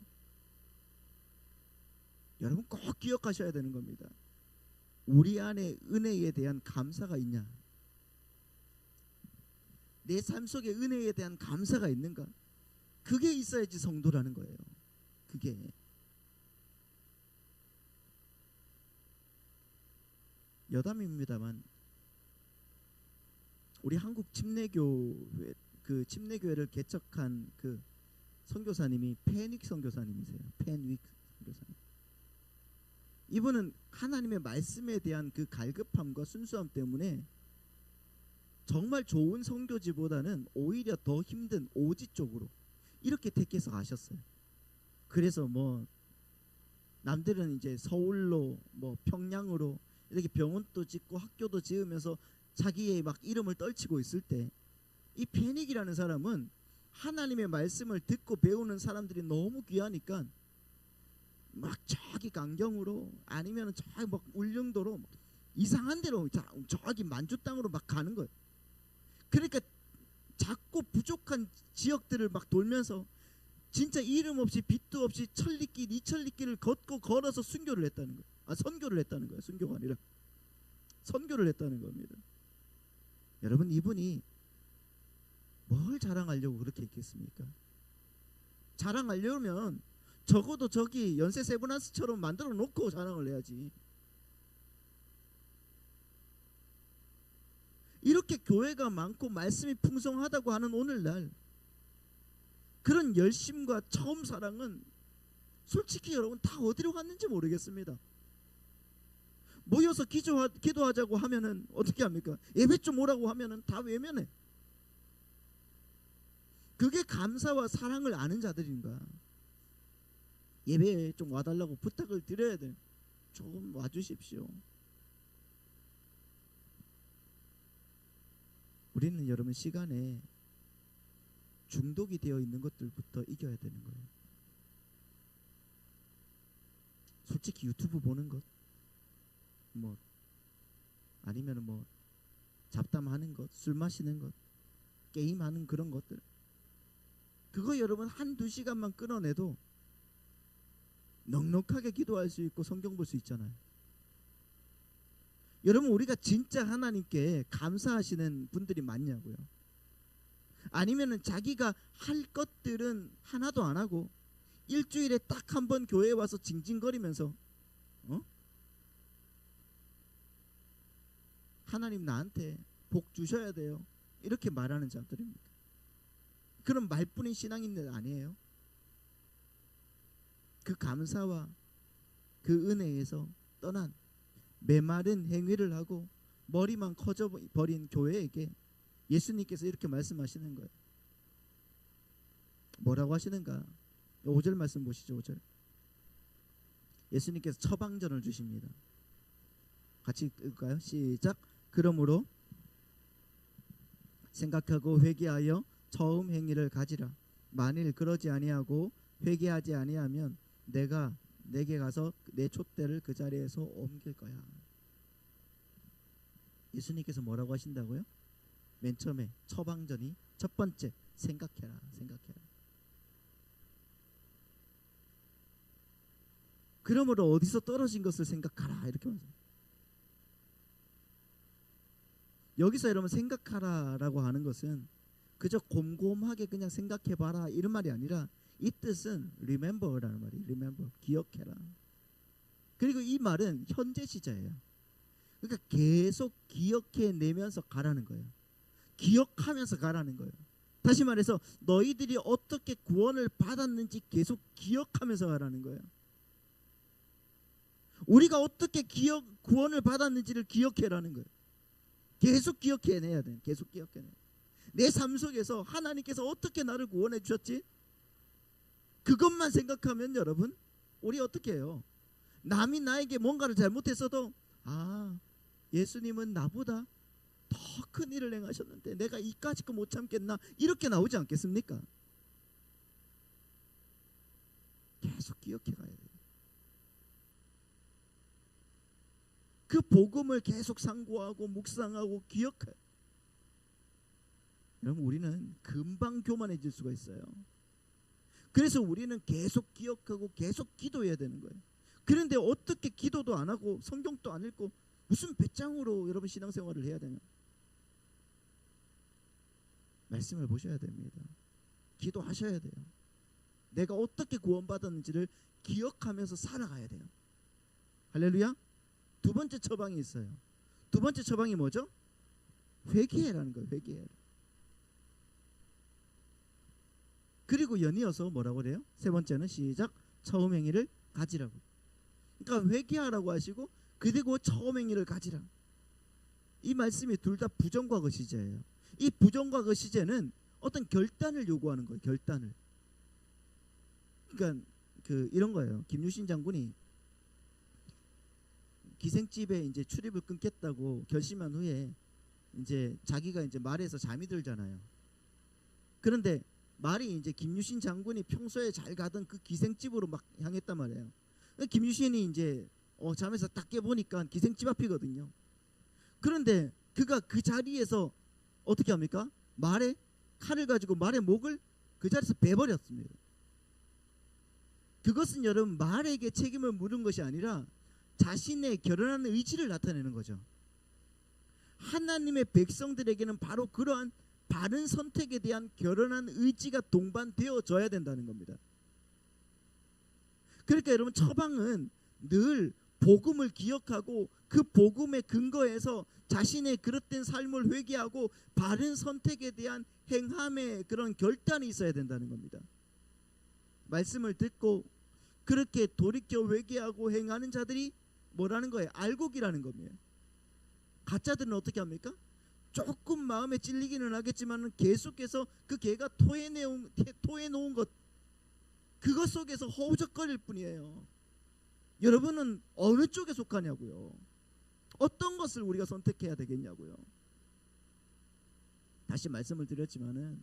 여러분, 꼭 기억하셔야 되는 겁니다. 우리 안에 은혜에 대한 감사가 있냐? 내 삶 속에 은혜에 대한 감사가 있는가? 그게 있어야지 성도라는 거예요. 그게. 여담입니다만 우리 한국 침례교회, 그 침례교회를 개척한 그 선교사님이 펜윅 선교사님이세요. 펜윅 선교사님. 이분은 하나님의 말씀에 대한 그 갈급함과 순수함 때문에 정말 좋은 선교지보다는 오히려 더 힘든 오지 쪽으로 이렇게 택해서 가셨어요. 그래서 뭐 남들은 이제 서울로 뭐 평양으로 이렇게 병원도 짓고 학교도 지으면서 자기의 막 이름을 떨치고 있을 때 이 펜윅이라는 사람은 하나님의 말씀을 듣고 배우는 사람들이 너무 귀하니까 막 저기 강경으로 아니면 저기 막 울릉도로 이상한 데로 저기 만주 땅으로 막 가는 거예요. 그러니까 작고 부족한 지역들을 막 돌면서 진짜 이름 없이 빛도 없이 천리길 이천리길을 걷고 걸어서 순교를 했다는 거예요. 선교를 했다는 거예요. 순교가 아니라 선교를 했다는 겁니다. 여러분, 이분이 뭘 자랑하려고 그렇게 했겠습니까? 자랑하려면 적어도 저기 연세 세브란스처럼 만들어 놓고 자랑을 해야지. 이렇게 교회가 많고 말씀이 풍성하다고 하는 오늘날 그런 열심과 처음 사랑은 솔직히 여러분 다 어디로 갔는지 모르겠습니다. 모여서 기도하자고 하면은 어떻게 합니까? 예배 좀 오라고 하면은 다 외면해. 그게 감사와 사랑을 아는 자들인가? 예배에 좀 와달라고 부탁을 드려야 돼. 좀 와주십시오. 우리는 여러분 시간에 중독이 되어 있는 것들부터 이겨야 되는 거예요. 솔직히 유튜브 보는 것, 뭐 아니면 뭐 잡담하는 것, 술 마시는 것, 게임하는 그런 것들, 그거 여러분 한두 시간만 끊어내도 넉넉하게 기도할 수 있고 성경 볼 수 있잖아요. 여러분 우리가 진짜 하나님께 감사하시는 분들이 많냐고요? 아니면은 자기가 할 것들은 하나도 안 하고 일주일에 딱 한 번 교회에 와서 징징거리면서 하나님 나한테 복 주셔야 돼요 이렇게 말하는 자들입니까? 그런 말뿐인 신앙인들 아니에요? 그 감사와 그 은혜에서 떠난 메마른 행위를 하고 머리만 커져 버린 교회에게 예수님께서 이렇게 말씀하시는 거예요. 뭐라고 하시는가? 5절 말씀 보시죠. 5절. 예수님께서 처방전을 주십니다. 같이 읽을까요? 시작. 그러므로 생각하고 회개하여 처음 행위를 가지라. 만일 그러지 아니하고 회개하지 아니하면 내가 내게 가서 내 촛대를 그 자리에서 옮길 거야. 예수님께서 뭐라고 하신다고요? 맨 처음에 처방전이 첫 번째 생각해라. 그러므로 어디서 떨어진 것을 생각하라 이렇게 말해요. 여기서 여러분 생각하라라고 하는 것은 그저 곰곰하게 그냥 생각해봐라 이런 말이 아니라 이 뜻은 remember라는 말이에요. remember, 기억해라. 그리고 이 말은 현재 시제예요. 그러니까 계속 기억해내면서 가라는 거예요. 기억하면서 가라는 거예요. 다시 말해서 너희들이 어떻게 구원을 받았는지 계속 기억하면서 가라는 거예요. 우리가 어떻게 구원을 받았는지를 기억해라는 거예요. 계속 기억해내야 돼요. 계속 기억해내야 돼요. 내 삶 속에서 하나님께서 어떻게 나를 구원해 주셨지? 그것만 생각하면 여러분 우리 어떻게 해요? 남이 나에게 뭔가를 잘못했어도 예수님은 나보다 더 큰 일을 행하셨는데 내가 이까짓 거 못 참겠나 이렇게 나오지 않겠습니까? 계속 기억해 가야 돼요. 그 복음을 계속 상고하고 묵상하고 기억해요. 여러분 우리는 금방 교만해질 수가 있어요. 그래서 우리는 계속 기억하고 계속 기도해야 되는 거예요. 그런데 어떻게 기도도 안 하고 성경도 안 읽고 무슨 배짱으로 여러분 신앙생활을 해야 되냐? 말씀을 보셔야 됩니다. 기도하셔야 돼요. 내가 어떻게 구원받았는지를 기억하면서 살아가야 돼요. 할렐루야. 두 번째 처방이 있어요. 두 번째 처방이 뭐죠? 회개해라는 거예요. 회개해라. 그리고 연이어서 뭐라고 그래요? 세 번째는 시작. 처음 행위를 가지라고. 그러니까 회개하라고 하시고 그리고 처음 행위를 가지라. 이 말씀이 둘 다 부정과거 시제예요. 이 부정과거 시제는 어떤 결단을 요구하는 거예요. 결단을. 그러니까 이런 거예요. 김유신 장군이 기생집에 이제 출입을 끊겠다고 결심한 후에 이제 자기가 이제 말에서 잠이 들잖아요. 그런데 말이 이제 김유신 장군이 평소에 잘 가던 그 기생집으로 막 향했단 말이에요. 김유신이 이제 잠에서 딱 깨보니까 기생집 앞이거든요. 그런데 그가 그 자리에서 어떻게 합니까? 말에 칼을 가지고 말의 목을 그 자리에서 베버렸습니다. 그것은 여러분 말에게 책임을 물은 것이 아니라 자신의 결연한 의지를 나타내는 거죠. 하나님의 백성들에게는 바로 그러한 바른 선택에 대한 결연한 의지가 동반되어져야 된다는 겁니다. 그러니까 여러분 처방은 늘 복음을 기억하고 그 복음의 근거에서 자신의 그릇된 삶을 회개하고 바른 선택에 대한 행함의 그런 결단이 있어야 된다는 겁니다. 말씀을 듣고 그렇게 돌이켜 회개하고 행하는 자들이 뭐라는 거예요? 알곡이라는 겁니다. 가짜들은 어떻게 합니까? 조금 마음에 찔리기는 하겠지만 계속해서 그 개가 토해놓은 것 그것 속에서 허우적거릴 뿐이에요. 여러분은 어느 쪽에 속하냐고요? 어떤 것을 우리가 선택해야 되겠냐고요? 다시 말씀을 드렸지만은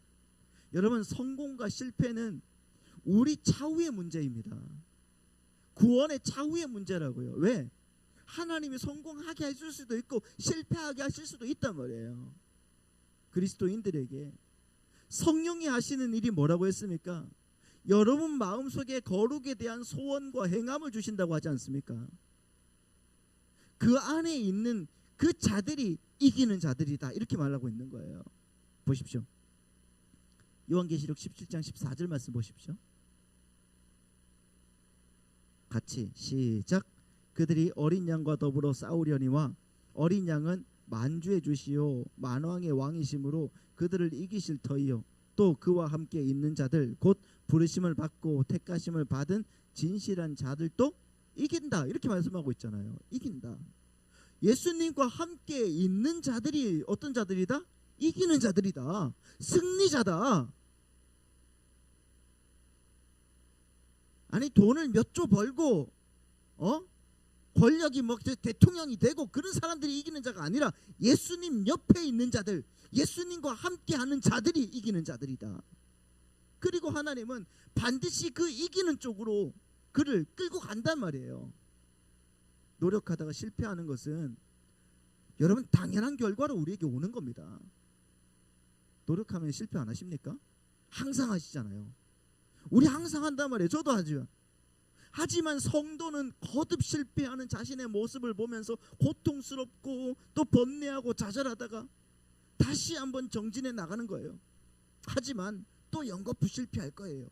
여러분 성공과 실패는 우리 차후의 문제입니다. 구원의 차후의 문제라고요. 왜? 하나님이 성공하게 해줄 수도 있고 실패하게 하실 수도 있단 말이에요. 그리스도인들에게 성령이 하시는 일이 뭐라고 했습니까? 여러분 마음속에 거룩에 대한 소원과 행함을 주신다고 하지 않습니까? 그 안에 있는 그 자들이 이기는 자들이다, 이렇게 말하고 있는 거예요. 보십시오. 요한계시록 17장 14절 말씀 보십시오. 같이 시작. 그들이 어린 양과 더불어 싸우려니와 어린 양은 만주의 주시요 만왕의 왕이심으로 그들을 이기실 터이요 또 그와 함께 있는 자들 곧 부르심을 받고 택하심을 받은 진실한 자들도 이긴다, 이렇게 말씀하고 있잖아요. 이긴다. 예수님과 함께 있는 자들이 어떤 자들이다? 이기는 자들이다. 승리자다. 아니 돈을 몇 조 벌고 권력이 뭐 대통령이 되고 그런 사람들이 이기는 자가 아니라 예수님 옆에 있는 자들, 예수님과 함께하는 자들이 이기는 자들이다. 그리고 하나님은 반드시 그 이기는 쪽으로 그를 끌고 간단 말이에요. 노력하다가 실패하는 것은 여러분 당연한 결과로 우리에게 오는 겁니다. 노력하면 실패 안 하십니까? 항상 하시잖아요. 우리 항상 한단 말이에요. 저도 하죠. 하지만 성도는 거듭 실패하는 자신의 모습을 보면서 고통스럽고 또 번뇌하고 좌절하다가 다시 한번 정진해 나가는 거예요. 하지만 또 연거푸 실패할 거예요.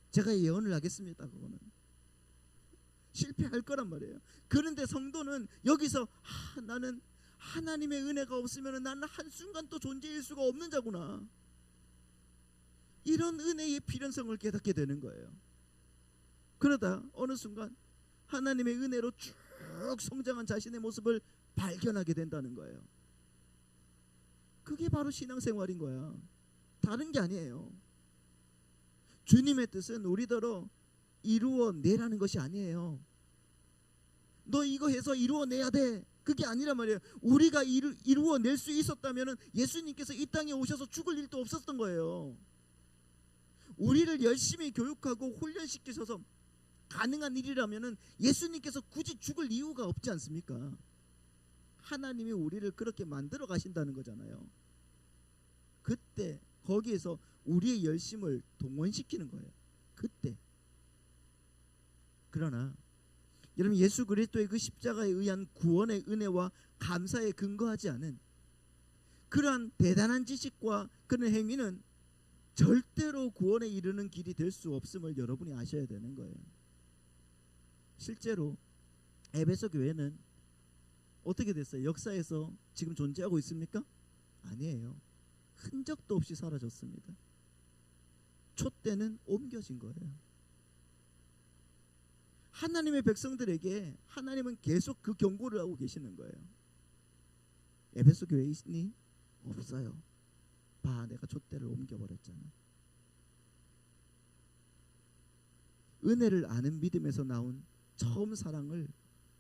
제가 예언을 하겠습니다. 그거는 실패할 거란 말이에요. 그런데 성도는 여기서 나는 하나님의 은혜가 없으면 나는 한순간도 존재할 수가 없는 자구나, 이런 은혜의 필연성을 깨닫게 되는 거예요. 그러다 어느 순간 하나님의 은혜로 쭉 성장한 자신의 모습을 발견하게 된다는 거예요. 그게 바로 신앙생활인 거야. 다른 게 아니에요. 주님의 뜻은 우리더러 이루어내라는 것이 아니에요. 너 이거 해서 이루어내야 돼, 그게 아니란 말이에요. 우리가 이루어낼 수 있었다면 예수님께서 이 땅에 오셔서 죽을 일도 없었던 거예요. 우리를 열심히 교육하고 훈련시키셔서 가능한 일이라면 예수님께서 굳이 죽을 이유가 없지 않습니까? 하나님이 우리를 그렇게 만들어 가신다는 거잖아요. 그때 거기에서 우리의 열심을 동원시키는 거예요. 그때. 그러나 여러분 예수 그리스도의 그 십자가에 의한 구원의 은혜와 감사에 근거하지 않은 그러한 대단한 지식과 그런 행위는 절대로 구원에 이르는 길이 될 수 없음을 여러분이 아셔야 되는 거예요. 실제로 에베소 교회는 어떻게 됐어요? 역사에서 지금 존재하고 있습니까? 아니에요. 흔적도 없이 사라졌습니다. 촛대는 옮겨진 거예요. 하나님의 백성들에게 하나님은 계속 그 경고를 하고 계시는 거예요. 에베소 교회에 있니? 없어요. 봐, 내가 촛대를 옮겨버렸잖아. 은혜를 아는 믿음에서 나온 처음 사랑을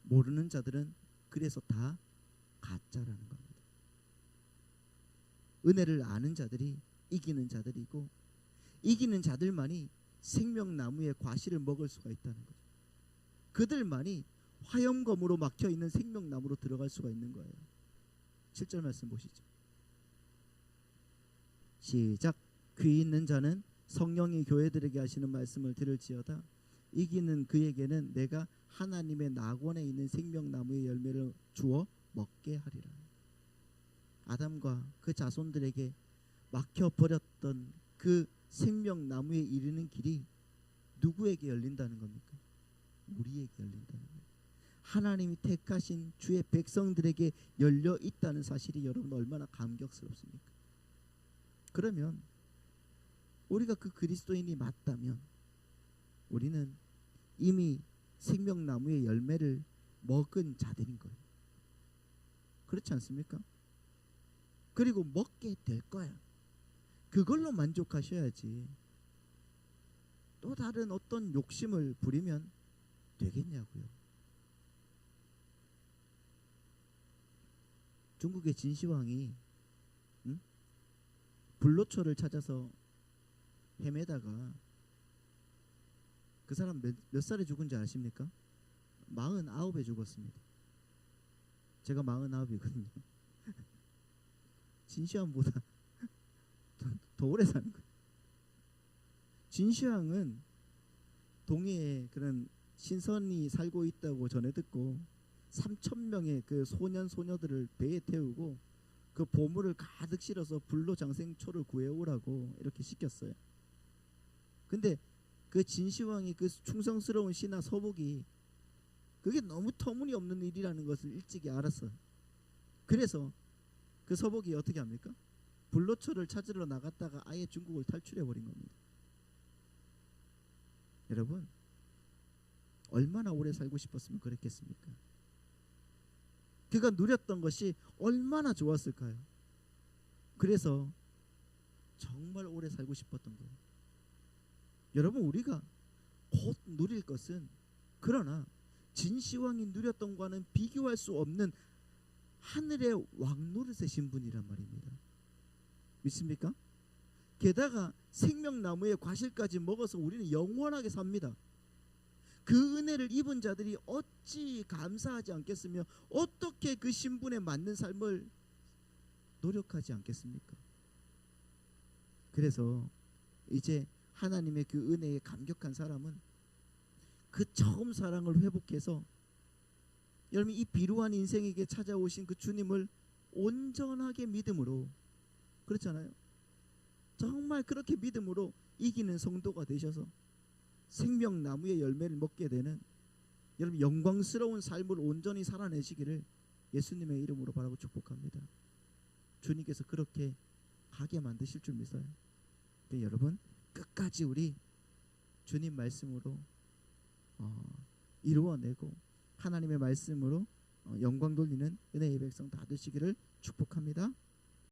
모르는 자들은 그래서 다 가짜라는 겁니다. 은혜를 아는 자들이 이기는 자들이고 이기는 자들만이 생명나무의 과실을 먹을 수가 있다는 거죠. 그들만이 화염검으로 막혀있는 생명나무로 들어갈 수가 있는 거예요. 7절 말씀 보시죠. 시작. 귀 있는 자는 성령이 교회들에게 하시는 말씀을 들을지어다. 이기는 그에게는 내가 하나님의 낙원에 있는 생명나무의 열매를 주어 먹게 하리라. 아담과 그 자손들에게 막혀버렸던 그 생명나무에 이르는 길이 누구에게 열린다는 겁니까? 우리에게 열린다는 거예요. 하나님이 택하신 주의 백성들에게 열려 있다는 사실이 여러분 얼마나 감격스럽습니까? 그러면 우리가 그 그리스도인이 맞다면 우리는 이미 생명나무의 열매를 먹은 자들인 거예요. 그렇지 않습니까? 그리고 먹게 될 거야. 그걸로 만족하셔야지 또 다른 어떤 욕심을 부리면 되겠냐고요. 중국의 진시황이 불로초를 찾아서 헤매다가 그 사람 몇 살에 죽은지 아십니까? 49에 죽었습니다. 제가 49이거든요. 진시황보다 더 오래 사는 거예요. 진시황은 동해에 그런 신선이 살고 있다고 전해 듣고 3,000명의 그 소년 소녀들을 배에 태우고 그 보물을 가득 실어서 불로 장생초를 구해오라고 이렇게 시켰어요. 근데 그 진시황이 그 충성스러운 신하 서복이 그게 너무 터무니없는 일이라는 것을 일찍이 알았어요. 그래서 그 서복이 어떻게 합니까? 불로초를 찾으러 나갔다가 아예 중국을 탈출해 버린 겁니다. 여러분, 얼마나 오래 살고 싶었으면 그랬겠습니까? 그가 누렸던 것이 얼마나 좋았을까요? 그래서 정말 오래 살고 싶었던 거예요. 여러분, 우리가 곧 누릴 것은, 그러나 진시황이 누렸던 것과는 비교할 수 없는 하늘의 왕노릇의 분이란 말입니다. 믿습니까? 게다가 생명나무의 과실까지 먹어서 우리는 영원하게 삽니다. 그 은혜를 입은 자들이 어찌 감사하지 않겠으며 어떻게 그 신분에 맞는 삶을 노력하지 않겠습니까? 그래서 이제 하나님의 그 은혜에 감격한 사람은 그 처음 사랑을 회복해서, 여러분, 이 비루한 인생에게 찾아오신 그 주님을 온전하게 믿음으로, 그렇잖아요, 정말 그렇게 믿음으로 이기는 성도가 되셔서 생명나무의 열매를 먹게 되는, 여러분, 영광스러운 삶을 온전히 살아내시기를 예수님의 이름으로 바라고 축복합니다. 주님께서 그렇게 하게 만드실 줄 믿어요. 여러분, 끝까지 우리 주님 말씀으로 이루어내고 하나님의 말씀으로 영광 돌리는 은혜의 백성 다 되시기를 축복합니다.